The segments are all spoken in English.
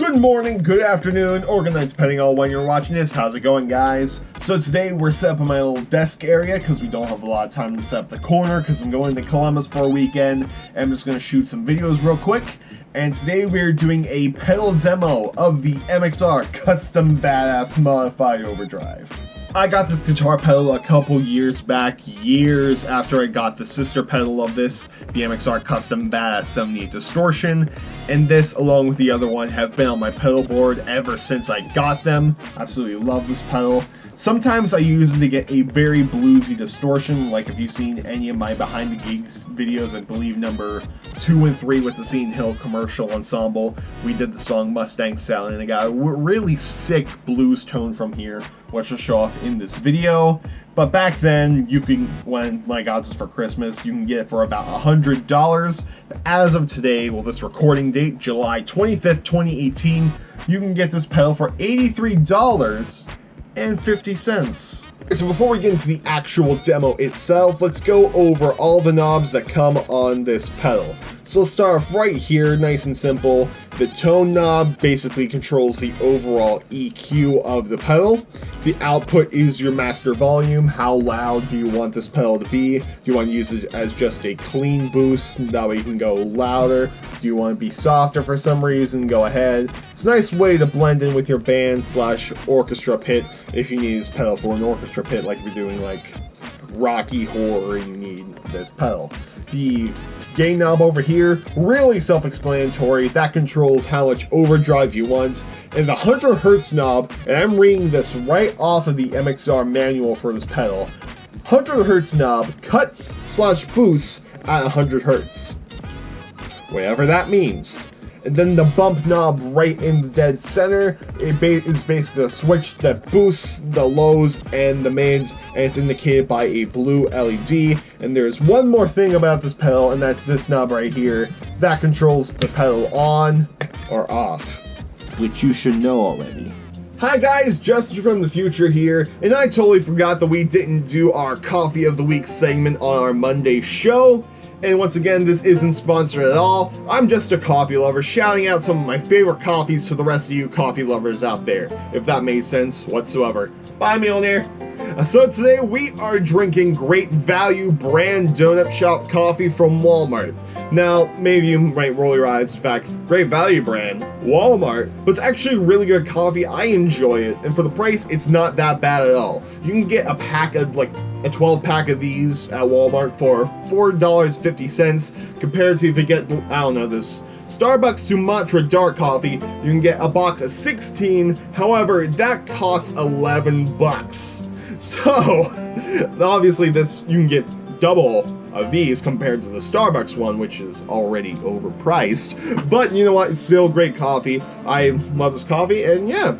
Good morning, good afternoon, or good night, depending on when you're watching this. How's it going, guys? So today we're set up in my little desk area because we don't have a lot of time to set up the corner because I'm going to Columbus for a weekend and I'm just going to shoot some videos real quick. And today we're doing a pedal demo of the MXR Custom Badass Modified Overdrive. I got this guitar pedal a couple years back, years after I got the sister pedal of this, the MXR Custom Badass 78 Distortion, and this, along with the other one, have been on my pedal board ever since I got them. Absolutely love this pedal. Sometimes I use it to get a very bluesy distortion, like if you've seen any of my behind the gigs videos, I believe number 2 and 3 with the Seton Hill commercial ensemble, we did the song Mustang Sound, and I got a really sick blues tone from here, which will show off in this video. But back then, you can, when I got this for Christmas, you can get it for about $100. As of today, well, this recording date, July 25th, 2018, you can get this pedal for $83.50. So before we get into the actual demo itself, let's go over all the knobs that come on this pedal. So let's start off right here, nice and simple. The tone knob basically controls the overall EQ of the pedal. The output is your master volume. How loud do you want this pedal to be? Do you want to use it as just a clean boost? That way you can go louder. Do you want to be softer for some reason? Go ahead. It's a nice way to blend in with your band / orchestra pit if you need this pedal for an orchestra pit, like if you're doing like Rocky Horror and you need this pedal. The gain knob over here, really self-explanatory. That controls how much overdrive you want. And the 100 Hertz knob, and I'm reading this right off of the MXR manual for this pedal. 100 Hertz knob cuts / boosts at 100 Hertz. Whatever that means. And then the bump knob right in the dead center, it is basically a switch that boosts the lows and the mids, and it's indicated by a blue LED. And there's one more thing about this pedal, and that's this knob right here. That controls the pedal on or off, which you should know already. Hi guys, Justin from the future here, and I totally forgot that we didn't do our Coffee of the Week segment on our Monday show. And once again, this isn't sponsored at all. I'm just a coffee lover shouting out some of my favorite coffees to the rest of you coffee lovers out there, if that made sense whatsoever. Bye, Mjolnir. So today we are drinking Great Value brand donut shop coffee from Walmart. Now, maybe you might roll your eyes, in fact, Great Value brand, Walmart, but it's actually really good coffee. I enjoy it, and for the price, it's not that bad at all. You can get a pack of, like, a 12 pack of these at Walmart for $4.50 compared to if you get, I don't know, this Starbucks Sumatra dark coffee, you can get a box of 16. However, that costs $11. So, obviously this, you can get double of these compared to the Starbucks one, which is already overpriced. But you know what, it's still great coffee. I love this coffee, and yeah.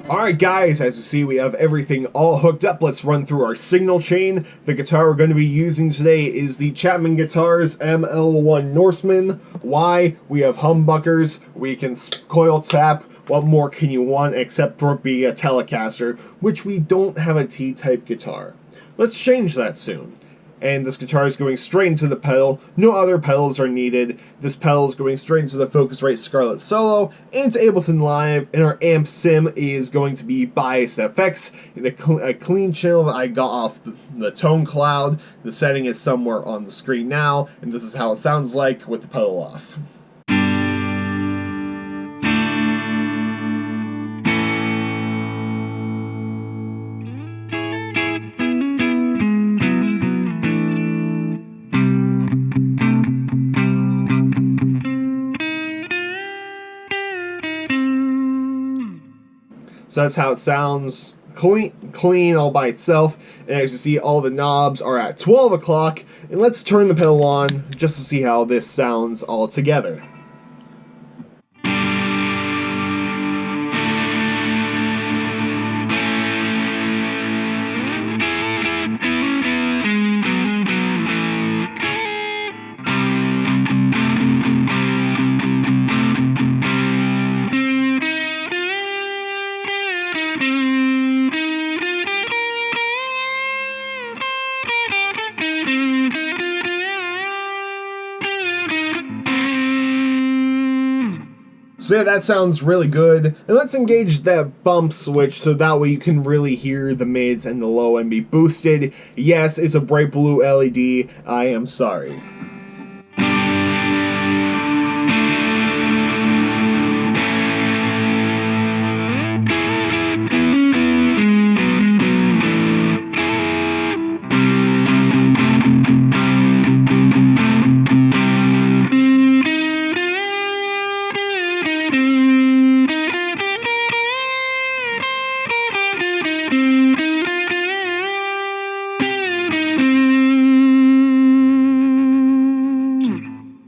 Alright guys, as you see, we have everything all hooked up. Let's run through our signal chain. The guitar we're going to be using today is the Chapman Guitars ML1 Norseman. Why? We have humbuckers, we can coil tap. What more can you want except for be a Telecaster, which we don't have a T-type guitar. Let's change that soon. And this guitar is going straight into the pedal. No other pedals are needed. This pedal is going straight into the Focusrite Scarlett Solo and to Ableton Live. And our amp sim is going to be Bias FX, a clean channel that I got off the Tone Cloud. The setting is somewhere on the screen now, and this is how it sounds like with the pedal off. So that's how it sounds, clean all by itself. And as you see, all the knobs are at 12 o'clock. And let's turn the pedal on just to see how this sounds all together. So yeah, that sounds really good. And let's engage that bump switch so that way you can really hear the mids and the low end be boosted. Yes, it's a bright blue LED. I am sorry.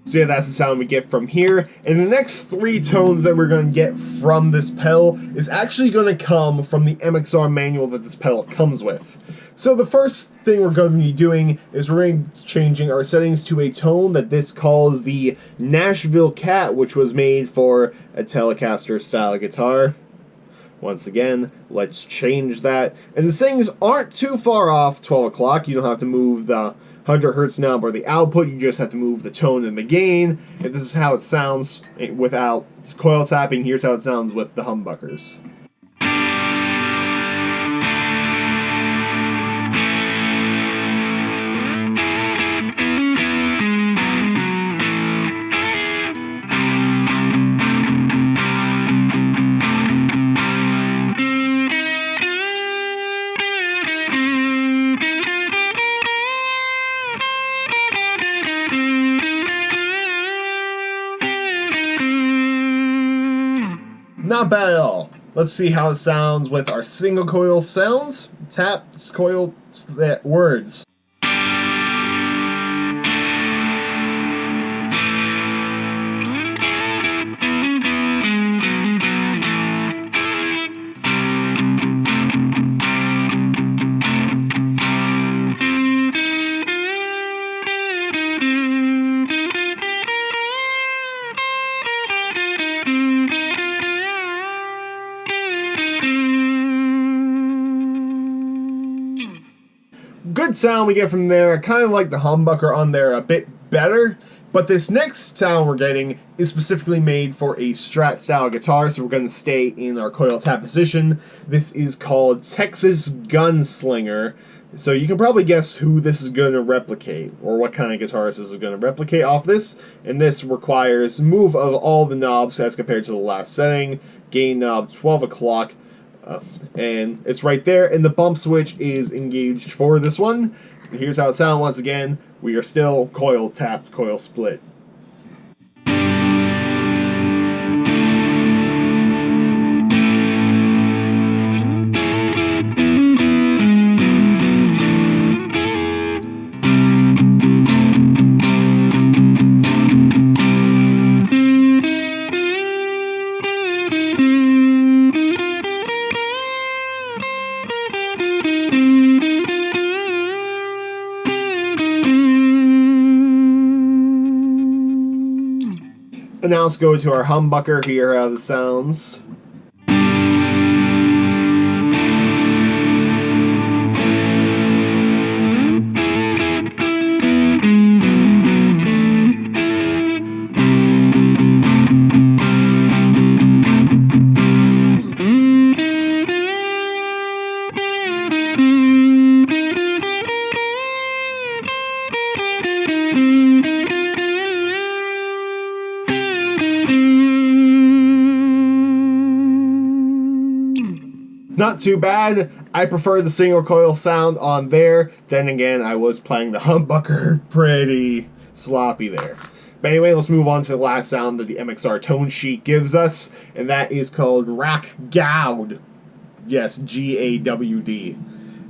So yeah, that's the sound we get from here. And the next 3 tones that we're going to get from this pedal is actually going to come from the MXR manual that this pedal comes with. So the first thing we're going to be doing is we're going to be changing our settings to a tone that this calls the Nashville Cat, which was made for a Telecaster style guitar. Once again, let's change that. And the settings aren't too far off 12 o'clock. You don't have to move the 100 hertz knob or the output, you just have to move the tone and the gain. And this is how it sounds without coil tapping. Here's how it sounds with the humbuckers. Not bad at all. Let's see how it sounds with our single coil sounds. Tap, coil, words. Good sound we get from there. I kind of like the humbucker on there a bit better, but this next sound we're getting is specifically made for a Strat style guitar, so we're going to stay in our coil tap position. This is called Texas Gunslinger, so you can probably guess who this is going to replicate, or what kind of guitarist this is going to replicate off this, and this requires move of all the knobs as compared to the last setting. Gain knob 12 o'clock. And it's right there, and the bump switch is engaged for this one. Here's how it sounds once again. We are still coil tapped, coil split. And now let's go to our humbucker, hear how this sounds. Not too bad. I prefer the single coil sound on there. Then again, I was playing the humbucker pretty sloppy there. But anyway, let's move on to the last sound that the MXR tone sheet gives us, and that is called Rack Gowd. Yes, G-A-W-D.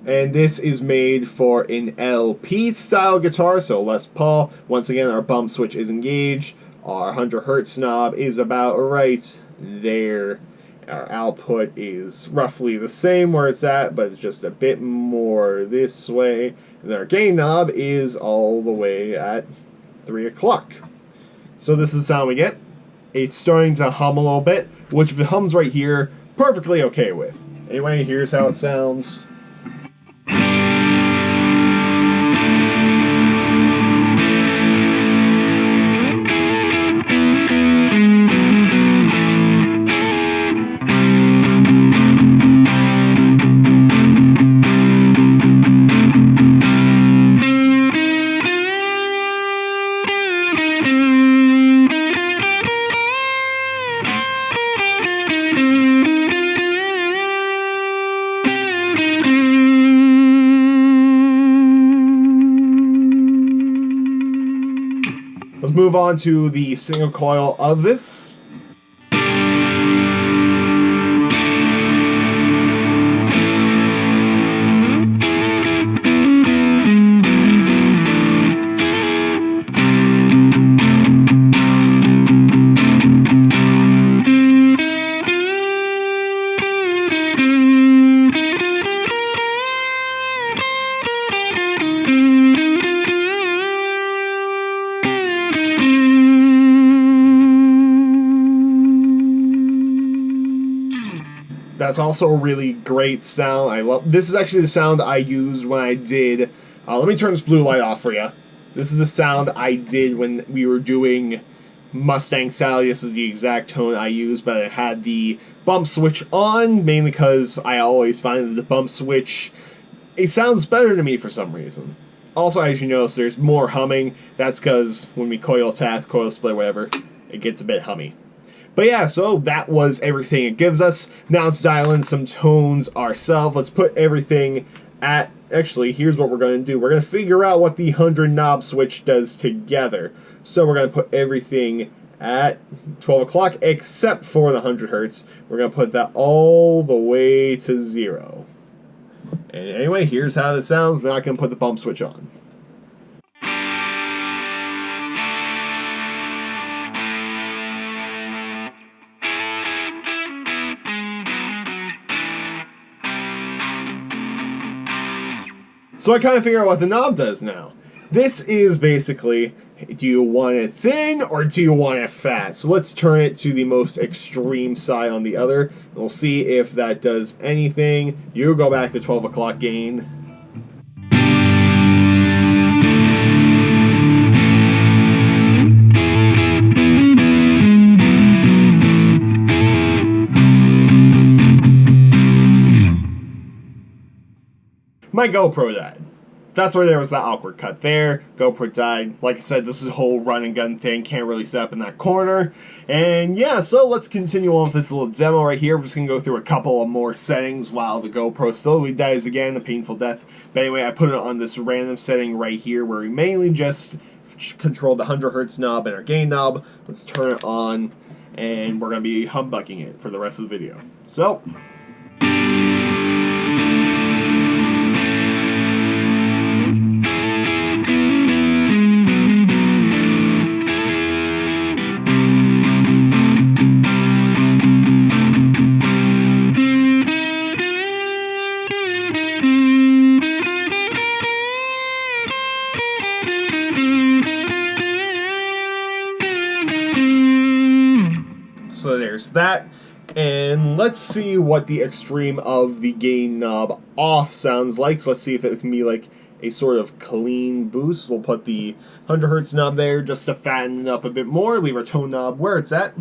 And this is made for an LP style guitar, so Les Paul. Once again, our bump switch is engaged. Our 100 hertz knob is about right there. Our output is roughly the same where it's at, but it's just a bit more this way. And our gain knob is all the way at 3 o'clock. So this is the sound we get. It's starting to hum a little bit, which if it hums right here, perfectly okay with. Anyway, here's how it sounds. move on to the single coil of this. That's also a really great sound. I love this. Is actually the sound I used when I did. Let me turn this blue light off for you. This is the sound I did when we were doing Mustang Sally. This is the exact tone I used, but it had the bump switch on, mainly because I always find that the bump switch, it sounds better to me for some reason. Also, as you notice, there's more humming. That's because when we coil tap, coil split, whatever, it gets a bit hummy. But yeah, so that was everything it gives us. Now let's dial in some tones ourselves. Let's put everything at... Actually, here's what we're going to do. We're going to figure out what the 100 knob switch does together. So we're going to put everything at 12 o'clock except for the 100 hertz. We're going to put that all the way to 0. And anyway, here's how it sounds. We're not going to put the bump switch on. So I kind of figure out what the knob does now. This is basically, do you want it thin or do you want it fat? So let's turn it to the most extreme side on the other, and we'll see if that does anything. You go back to 12 o'clock gain. My GoPro died. That's where there was that awkward cut there. GoPro died. Like I said, this is a whole run and gun thing. Can't really set up in that corner. And yeah, so let's continue on with this little demo right here. We're just going to go through a couple of more settings while the GoPro slowly dies again, a painful death. But anyway, I put it on this random setting right here where we mainly just control the 100 hertz knob and our gain knob. Let's turn it on, and we're going to be humbucking it for the rest of the video. So... So there's that, and let's see what the extreme of the gain knob off sounds like. So let's see if it can be like a sort of clean boost. We'll put the 100 hertz knob there just to fatten it up a bit more. Leave our tone knob where it's at.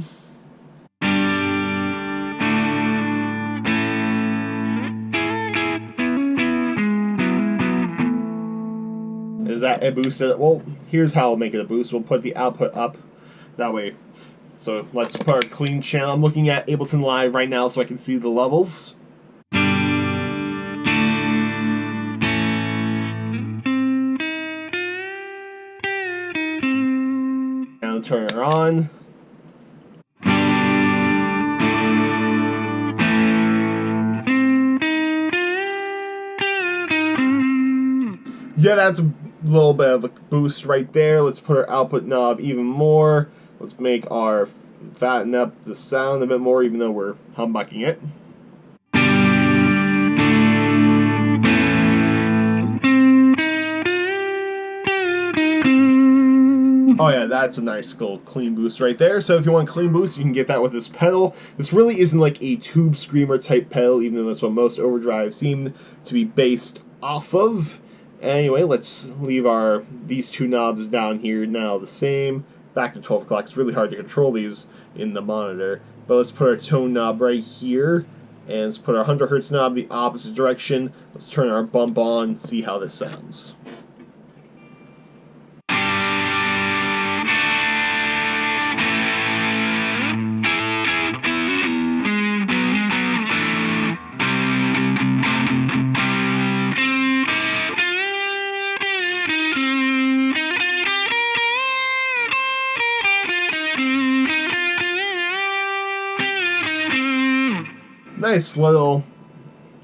Is that a boost? Well, here's how I'll make it a boost. We'll put the output up that way. So let's put our clean channel. I'm looking at Ableton Live right now so I can see the levels. Now turn her on. Yeah, that's a little bit of a boost right there. Let's put our output knob even more. Let's make our fatten up the sound a bit more, even though we're humbucking it. Oh yeah, that's a nice little clean boost right there. So if you want clean boost, you can get that with this pedal. This really isn't like a tube screamer type pedal, even though that's what most overdrives seem to be based off of. Anyway, let's leave these two knobs down here now the same. Back to 12 o'clock. It's really hard to control these in the monitor. But let's put our tone knob right here. And let's put our 100 hertz knob the opposite direction. Let's turn our bump on, see how this sounds. nice little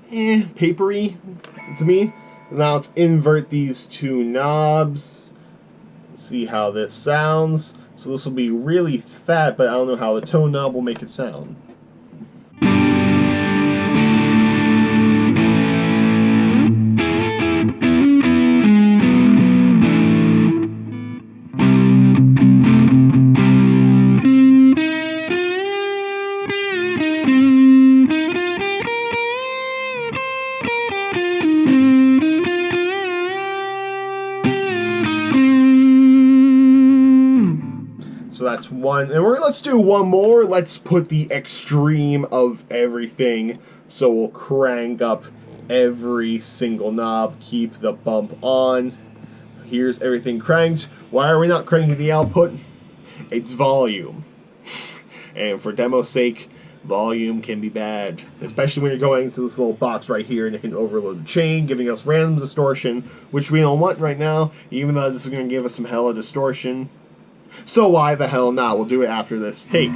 papery to me. Now let's invert these two knobs. See how this sounds. So this will be really fat, but I don't know how the tone knob will make it sound. So that's one, and let's do one more. Let's put the extreme of everything. So we'll crank up every single knob, keep the bump on. Here's everything cranked. Why are we not cranking the output? It's volume. And for demo's sake, volume can be bad, especially when you're going into this little box right here and it can overload the chain, giving us random distortion, which we don't want right now, even though this is going to give us some hella distortion. So why the hell not? We'll do it after this take.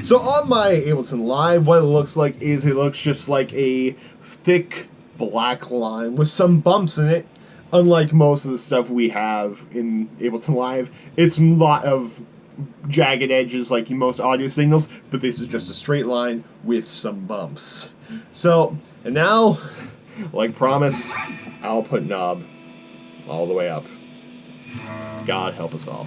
So on my Ableton Live, what it looks like is it looks just like a thick black line with some bumps in it. Unlike most of the stuff we have in Ableton Live, it's a lot of jagged edges like most audio signals, but this is just a straight line with some bumps. So, and now, like promised, output knob all the way up. God help us all.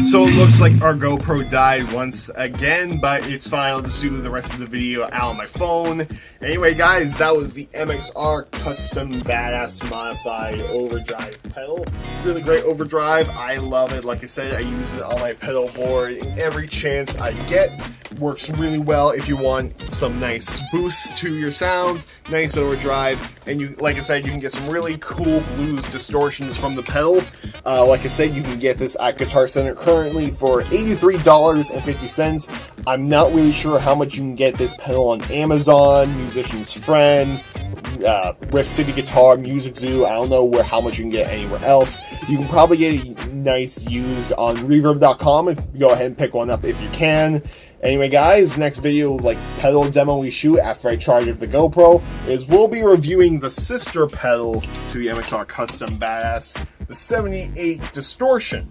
So it looks like our GoPro died once again, but it's fine. I'll just do the rest of the video out on my phone. Anyway, guys, that was the MXR Custom Badass Modified Overdrive pedal. Really great overdrive. I love it. Like I said, I use it on my pedal board in every chance I get. Works really well if you want some nice boosts to your sounds, nice overdrive, and you, like I said, you can get some really cool blues distortions from the pedal. Like I said, you can get this at Guitar Center currently for $83.50. I'm not really sure how much you can get this pedal on Amazon, Musician's Friend, Riff City Guitar, Music Zoo. I don't know how much you can get anywhere else. You can probably get it nice used on reverb.com. Go ahead and pick one up if you can. Anyway, guys, next video, like pedal demo we shoot after I charge up the GoPro, is we'll be reviewing the sister pedal to the MXR Custom Badass, the 78 Distortion.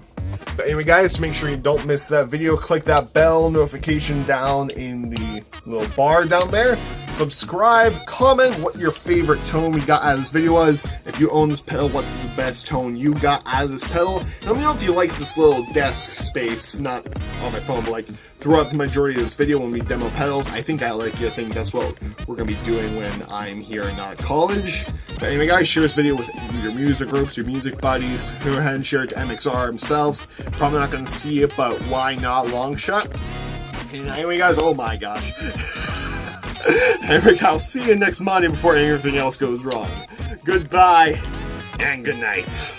But anyway, guys, to make sure you don't miss that video, click that bell notification down in the little bar down there. Subscribe, comment what your favorite tone we got out of this video was. If you own this pedal, what's the best tone you got out of this pedal? And let me know if you like this little desk space, not on my phone, but like throughout the majority of this video when we demo pedals. I think I like it. I think that's what we're going to be doing when I'm here and not at college. But anyway, guys, share this video with your music groups, your music buddies. Go ahead and share it to MXR themselves. Probably not going to see it, but why not long shot? And anyway, guys, oh my gosh. Anyway, I'll see you next Monday before anything else goes wrong. Goodbye and good night.